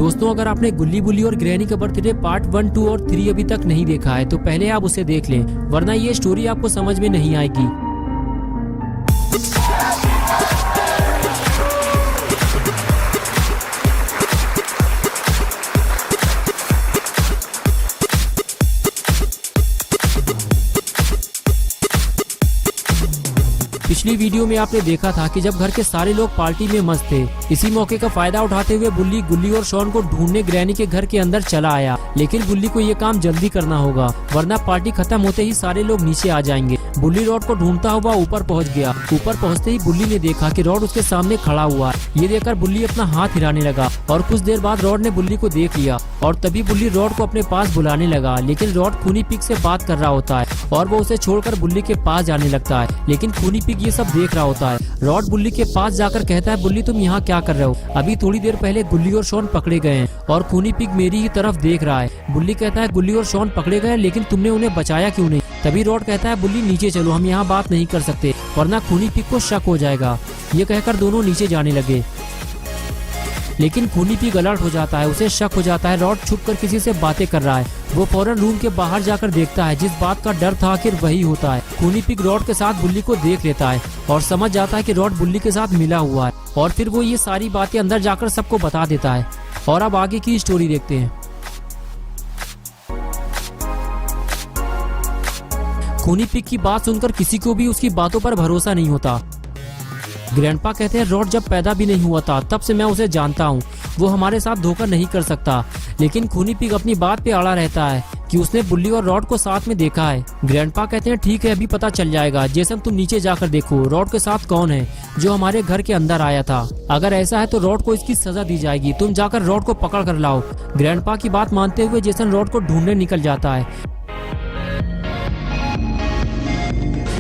दोस्तों, अगर आपने गुल्ली बुल्ली और ग्रैनी का बर्थडे पार्ट 1, 2 और 3 अभी तक नहीं देखा है तो पहले आप उसे देख लें, वरना ये स्टोरी आपको समझ में नहीं आएगी। पिछली वीडियो में आपने देखा था कि जब घर के सारे लोग पार्टी में मस्त थे, इसी मौके का फायदा उठाते हुए बुल्ली गुल्ली और शॉन को ढूंढने ग्रैनी के घर के अंदर चला आया। लेकिन बुल्ली को ये काम जल्दी करना होगा, वरना पार्टी खत्म होते ही सारे लोग नीचे आ जाएंगे। बुल्ली रॉड को ढूंढता हुआ ऊपर पहुंच गया। ऊपर पहुंचते ही बुल्ली ने देखा कि रॉड उसके सामने खड़ा हुआ है। ये देखकर बुल्ली अपना हाथ हिलाने लगा और कुछ देर बाद रॉड ने बुल्ली को देख लिया और तभी बुल्ली रॉड को अपने पास बुलाने लगा। लेकिन रॉड खूनी पिग से बात कर रहा होता है और वो उसे छोड़कर बुल्ली के पास जाने लगता है। लेकिन खूनी पिग ये सब देख रहा होता है। रॉड बुल्ली के पास जाकर कहता है, बुल्ली तुम यहाँ क्या कर रहे हो? अभी थोड़ी देर पहले गुल्ली और शॉन पकड़े गए हैं और खूनी पिग मेरी ही तरफ देख रहा है। बुल्ली कहता है, गुल्ली और शॉन पकड़े गए लेकिन तुमने उन्हें बचाया क्यों नहीं? तभी रॉड कहता है, बुल्ली नीचे चलो, हम यहाँ बात नहीं कर सकते वरना खूनी पिग को शक हो जाएगा। ये कहकर दोनों नीचे जाने लगे। लेकिन खूनी पिग अलर्ट हो जाता है, उसे शक हो जाता है रॉड छुपकर किसी से बातें कर रहा है। वो फौरन रूम के बाहर जाकर देखता है। जिस बात का डर था आखिर वही होता है। खूनी पिग रॉड के साथ बुल्ली को देख लेता है और समझ जाता है कि रॉड बुल्ली के साथ मिला हुआ है और फिर वो ये सारी बातें अंदर जाकर सबको बता देता है। और अब आगे की स्टोरी देखते हैं। खूनी पिग की बात सुनकर किसी को भी उसकी बातों पर भरोसा नहीं होता। ग्रैंडपा कहते हैं, रॉड जब पैदा भी नहीं हुआ था तब से मैं उसे जानता हूँ, वो हमारे साथ धोखा नहीं कर सकता। लेकिन खूनी पिग अपनी बात पे अड़ा रहता है कि उसने बुल्ली और रॉड को साथ में देखा है। ग्रैंडपा कहते हैं, ठीक है, अभी पता चल जाएगा। जेसन तुम नीचे जाकर देखो रॉड के साथ कौन है जो हमारे घर के अंदर आया था। अगर ऐसा है तो रॉड को इसकी सजा दी जाएगी। तुम जाकर रॉड को पकड़ कर लाओ। ग्रैंडपा की बात मानते हुए जेसन रॉड को ढूंढने निकल जाता है।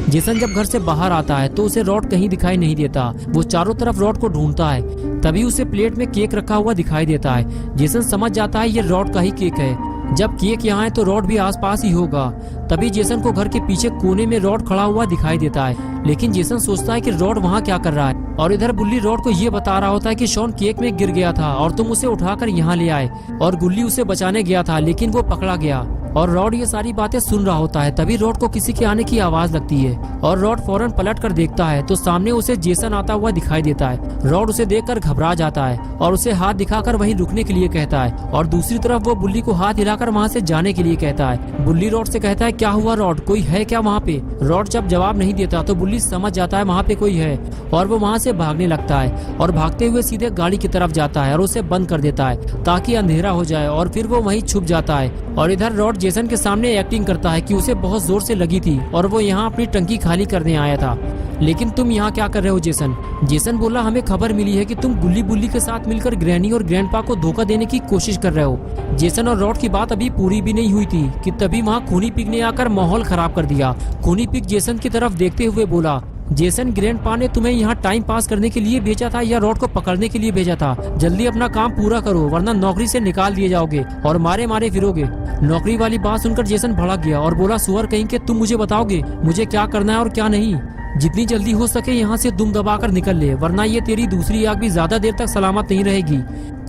जेसन जब घर से बाहर आता है तो उसे रॉड कहीं दिखाई नहीं देता। वो चारों तरफ रॉड को ढूंढता है। तभी उसे प्लेट में केक रखा हुआ दिखाई देता है। जेसन समझ जाता है ये रॉड का ही केक है। जब केक यहाँ है तो रॉड भी आसपास ही होगा। तभी जेसन को घर के पीछे कोने में रॉड खड़ा हुआ दिखाई देता है। लेकिन जेसन सोचता है कि रॉड वहाँ क्या कर रहा है और इधर बुल्ली रॉड को ये बता रहा होता है कि शॉन केक में गिर गया था और तुम उसे उठाकर यहाँ ले आए और गुल्ली उसे बचाने गया था लेकिन वो पकड़ा गया। और रॉड ये सारी बातें सुन रहा होता है। तभी रॉड को किसी के आने की आवाज लगती है और रॉड फौरन पलट कर देखता है तो सामने उसे जेसन आता हुआ दिखाई देता है। रॉड उसे देखकर घबरा जाता है और उसे हाथ दिखाकर वहीं रुकने के लिए कहता है और दूसरी तरफ वो बुल्ली को हाथ हिलाकर वहाँ से जाने के लिए कहता है। बुल्ली रॉड से कहता है, क्या हुआ रॉड, कोई है क्या वहाँ पे? रॉड जब जवाब नहीं देता तो बुल्ली समझ जाता है वहाँ पे कोई है और वो वहाँ से भागने लगता है और भागते हुए सीधे गाड़ी की तरफ जाता है और उसे बंद कर देता है ताकि अंधेरा हो जाए और फिर वो वहीं छुप जाता है। और इधर रॉड जेसन के सामने एक्टिंग करता है कि उसे बहुत जोर से लगी थी और वो यहाँ अपनी टंकी खाली करने आया था। लेकिन तुम यहाँ क्या कर रहे हो जेसन? जेसन बोला, हमें खबर मिली है कि तुम गुल्ली बुल्ली के साथ मिलकर ग्रैनी और ग्रैंडपा को धोखा देने की कोशिश कर रहे हो। जेसन और रॉड की बात अभी पूरी भी नहीं हुई थी कि तभी वहाँ खूनी पिग ने आकर माहौल खराब कर दिया। खूनी पिग जेसन की तरफ देखते हुए बोला, जेसन, ग्रैंडपा ने तुम्हें यहाँ टाइम पास करने के लिए भेजा था या रॉड को पकड़ने के लिए भेजा था? जल्दी अपना काम पूरा करो वरना नौकरी से निकाल दिए जाओगे और मारे मारे फिरोगे। नौकरी वाली बात सुनकर जेसन भड़क गया और बोला, सुअर कहीं के, तुम मुझे बताओगे मुझे क्या करना है और क्या नहीं? जितनी जल्दी हो सके यहाँ से दुम दबाकर निकल ले, वरना ये तेरी दूसरी आग भी ज्यादा देर तक सलामत नहीं रहेगी।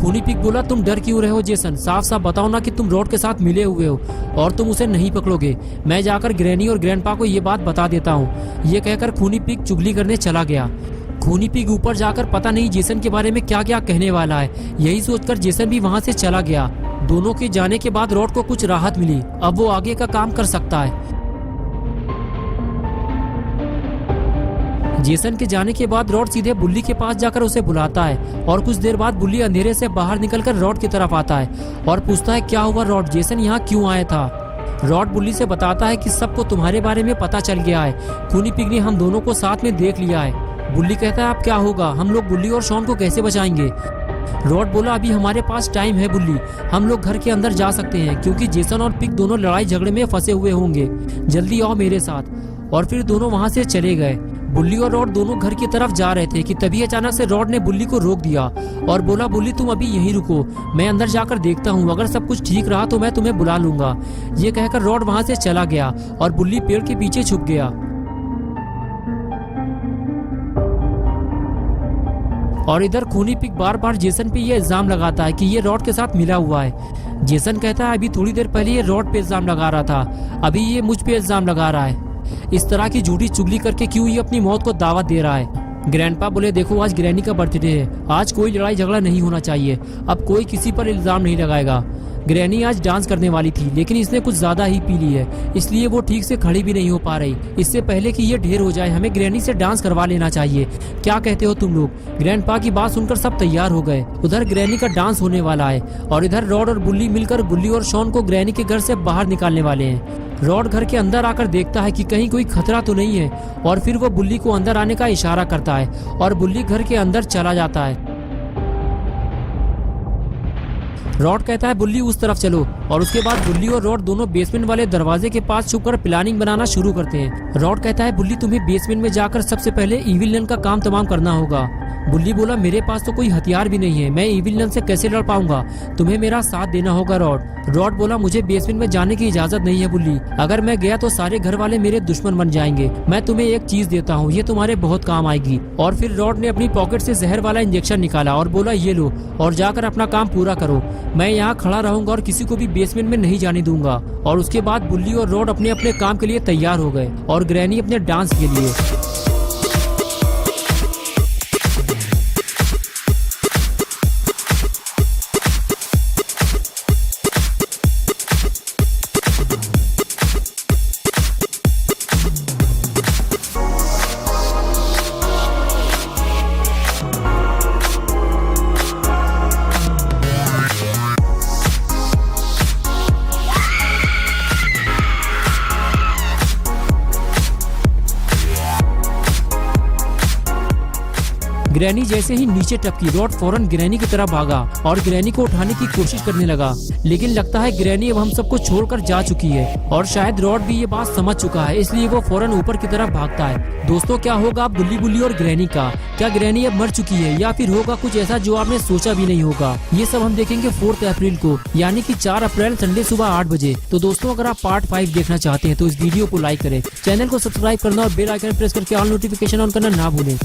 खूनी पिग बोला, तुम डर क्यों रहे हो जेसन? साफ साफ बताओ ना कि तुम रॉड के साथ मिले हुए हो और तुम उसे नहीं पकड़ोगे। मैं जाकर ग्रैनी और ग्रैंडपा को ये बात बता देता हूँ। ये कहकर खूनी पिग चुगली करने चला गया। खूनी पिग ऊपर जाकर पता नहीं जेसन के बारे में क्या क्या कहने वाला है, यही सोचकर जेसन भी वहाँ से चला गया। दोनों के जाने के बाद रॉड को कुछ राहत मिली, अब वो आगे का काम कर सकता है। जेसन के जाने के बाद रॉड सीधे बुल्ली के पास जाकर उसे बुलाता है और कुछ देर बाद बुल्ली अंधेरे से बाहर निकलकर रॉड की तरफ आता है और पूछता है, क्या हुआ रॉड, जेसन यहाँ क्यों आया था? रॉड बुल्ली से बताता है कि सबको तुम्हारे बारे में पता चल गया है। खूनी पिग ने हम दोनों को साथ में देख लिया है। बुल्ली कहता है, अब क्या होगा? हम लोग गुल्ली और शॉन को कैसे बचाएंगे? रॉड बोला, अभी हमारे पास टाइम है बुल्ली, हम लोग घर के अंदर जा सकते हैं क्योंकि जेसन और पिग दोनों लड़ाई झगड़े में फंसे हुए होंगे। जल्दी आओ मेरे साथ। और फिर दोनों वहाँ से चले गए। बुल्ली और रॉड दोनों घर की तरफ जा रहे थे कि तभी अचानक से रॉड ने बुल्ली को रोक दिया और बोला, बुल्ली तुम अभी यहीं रुको, मैं अंदर जाकर देखता हूँ, अगर सब कुछ ठीक रहा तो मैं तुम्हें बुला लूंगा। ये कहकर रॉड वहाँ से चला गया और बुल्ली पेड़ के पीछे छुप गया। और इधर खूनी पिग बार बार जेसन पे ये इल्जाम लगाता है कि ये रॉड के साथ मिला हुआ है। जेसन कहता है अभी थोड़ी देर पहले ये रॉड पे इल्जाम लगा रहा था, अभी ये मुझ पे इल्जाम लगा रहा है। इस तरह की झूठी चुगली करके क्यों ये अपनी मौत को दावत दे रहा है। ग्रैंडपा बोले देखो आज ग्रैनी का बर्थडे है, आज कोई लड़ाई झगड़ा नहीं होना चाहिए, अब कोई किसी पर इल्जाम नहीं लगाएगा। ग्रैनी आज डांस करने वाली थी लेकिन इसने कुछ ज्यादा ही पी ली है, इसलिए वो ठीक से खड़ी भी नहीं हो पा रही। इससे पहले कि ये ढेर हो जाए हमें ग्रैनी से डांस करवा लेना चाहिए। क्या कहते हो तुम लोग। ग्रैंडपा की बात सुनकर सब तैयार हो गए। उधर ग्रैनी का डांस होने वाला है और इधर रॉड और बुल्ली मिलकर बुल्ली और शॉन को ग्रैनी के घर से बाहर निकालने वाले हैं। रॉड घर के अंदर आकर देखता है कि कहीं कोई खतरा तो नहीं है और फिर वो बुल्ली को अंदर आने का इशारा करता है और बुल्ली घर के अंदर चला जाता है। रॉड कहता है बुल्ली उस तरफ चलो और उसके बाद बुल्ली और रॉड दोनों बेसमेंट वाले दरवाजे के पास छुपकर प्लानिंग बनाना शुरू करते हैं। रॉड कहता है बुल्ली तुम्हें बेसमेंट में जाकर सबसे पहले इविल नन का काम तमाम करना होगा। बुल्ली बोला मेरे पास तो कोई हथियार भी नहीं है, मैं इविल नन से कैसे लड़ पाऊंगा, तुम्हें मेरा साथ देना होगा रॉड। रॉड बोला मुझे बेसमेंट में जाने की इजाजत नहीं है बुल्ली, अगर मैं गया तो सारे घर वाले मेरे दुश्मन बन जाएंगे। मैं तुम्हें एक चीज देता हूँ, ये तुम्हारे बहुत काम आएगी। और फिर रॉड ने अपनी पॉकेट से जहर वाला इंजेक्शन निकाला और बोला ये लो और जाकर अपना काम पूरा करो, मैं यहाँ खड़ा रहूंगा और किसी को भी बेसमेंट में नहीं जाने दूंगा। और उसके बाद बुल्ली और रॉड अपने अपने काम के लिए तैयार हो गए और ग्रैनी अपने डांस के लिए। ग्रैनी जैसे ही नीचे टपकी रॉड फौरन ग्रैनी की तरफ भागा और ग्रैनी को उठाने की कोशिश करने लगा, लेकिन लगता है ग्रैनी अब हम सबको छोड़कर जा चुकी है और शायद रॉड भी ये बात समझ चुका है, इसलिए वो फौरन ऊपर की तरफ भागता है। दोस्तों क्या होगा अब बुल्ली बुल्ली और ग्रैनी का, क्या ग्रैनी अब मर चुकी है या फिर होगा कुछ ऐसा जो आपने सोचा भी नहीं होगा, ये सब हम देखेंगे 4 अप्रैल को, यानी कि 4 अप्रैल संडे सुबह 8 बजे। तो दोस्तों अगर आप पार्ट 5 देखना चाहते हैं तो इस वीडियो को लाइक करें, चैनल को सब्सक्राइब करना और बेल आइकन प्रेस करके ऑल नोटिफिकेशन ऑन करना ना भूलें।